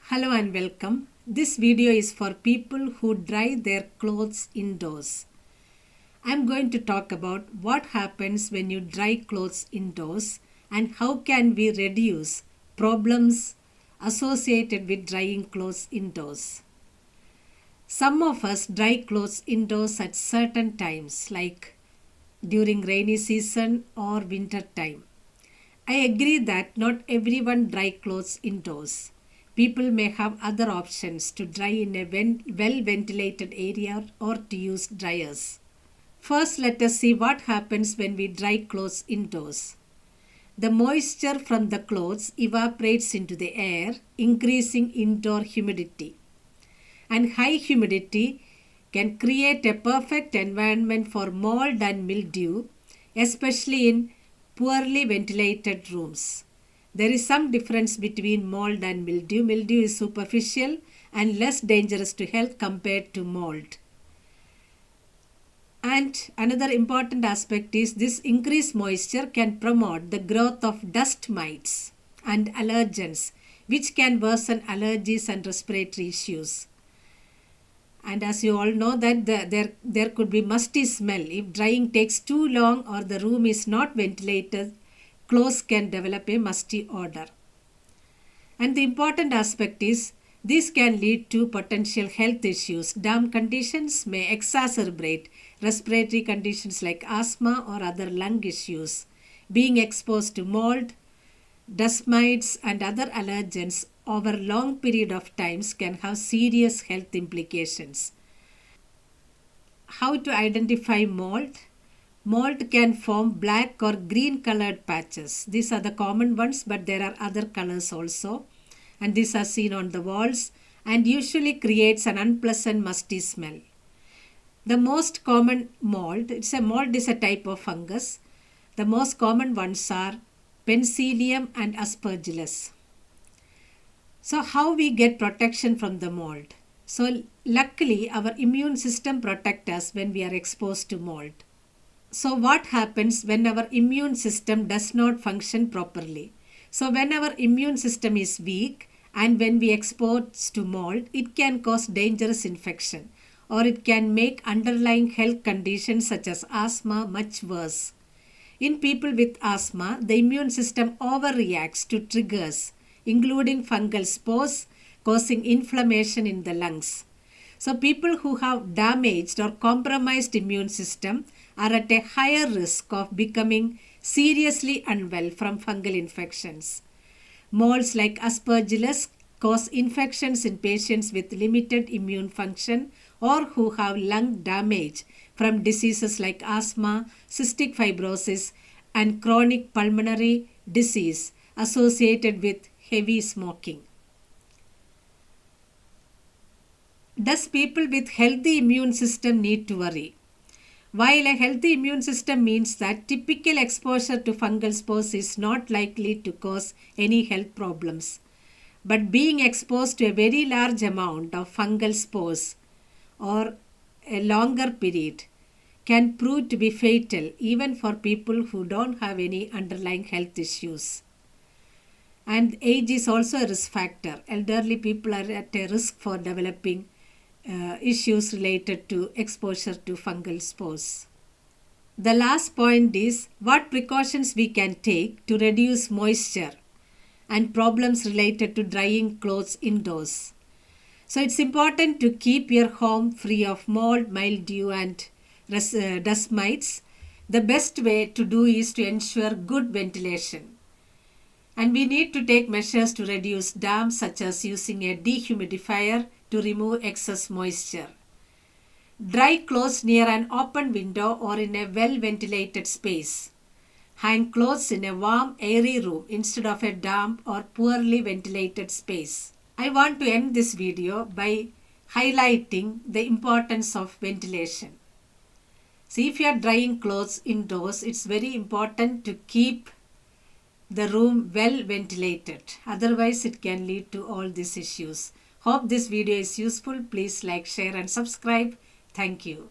Hello and welcome. This video is for people who dry their clothes indoors. I am going to talk about what happens when you dry clothes indoors and how can we reduce problems associated with drying clothes indoors. Some of us dry clothes indoors at certain times like during rainy season or winter time. I agree that not everyone dry clothes indoors. People may have other options to dry in a well-ventilated area or to use dryers. First, let us see what happens when we dry clothes indoors. The moisture from the clothes evaporates into the air, increasing indoor humidity. And high humidity can create a perfect environment for mold and mildew, especially in poorly ventilated rooms. There is some difference between mold and mildew. Mildew is superficial and less dangerous to health compared to mold. And another important aspect is this increased moisture can promote the growth of dust mites and allergens, which can worsen allergies and respiratory issues. And as you all know that there could be musty smell. If drying takes too long or the room is not ventilated, clothes can develop a musty odor. And the important aspect is this can lead to potential health issues. Damp conditions may exacerbate respiratory conditions like asthma or other lung issues. Being exposed to mold, dust mites and other allergens over a long period of times can have serious health implications. How to identify mold? Mold can form black or green colored patches. These are the common ones, but there are other colors also. And these are seen on the walls and usually creates an unpleasant musty smell. The most common mold is a type of fungus. The most common ones are Penicillium and Aspergillus. So how we get protection from the mold? So luckily our immune system protects us when we are exposed to mold. So what happens when our immune system does not function properly? So when our immune system is weak and when we expose to mold, it can cause dangerous infection or it can make underlying health conditions such as asthma much worse. In people with asthma, the immune system overreacts to triggers, including fungal spores, causing inflammation in the lungs. So people who have damaged or compromised immune system are at a higher risk of becoming seriously unwell from fungal infections. Molds like Aspergillus cause infections in patients with limited immune function or who have lung damage from diseases like asthma, cystic fibrosis, and chronic pulmonary disease associated with heavy smoking. Does people with healthy immune system need to worry? While a healthy immune system means that typical exposure to fungal spores is not likely to cause any health problems, but being exposed to a very large amount of fungal spores or a longer period can prove to be fatal even for people who don't have any underlying health issues. And age is also a risk factor. Elderly people are at a risk for developing issues related to exposure to fungal spores. The last point is what precautions we can take to reduce moisture and problems related to drying clothes indoors. So it's important to keep your home free of mold, mildew and dust mites. The best way to do is to ensure good ventilation. And we need to take measures to reduce damp such as using a dehumidifier to remove excess moisture. Dry clothes near an open window or in a well-ventilated space. Hang clothes in a warm, airy room instead of a damp or poorly ventilated space. I want to end this video by highlighting the importance of ventilation. See, if you are drying clothes indoors, it's very important to keep the room well ventilated. Otherwise, it can lead to all these issues. Hope this video is useful. Please like, share and subscribe. Thank you.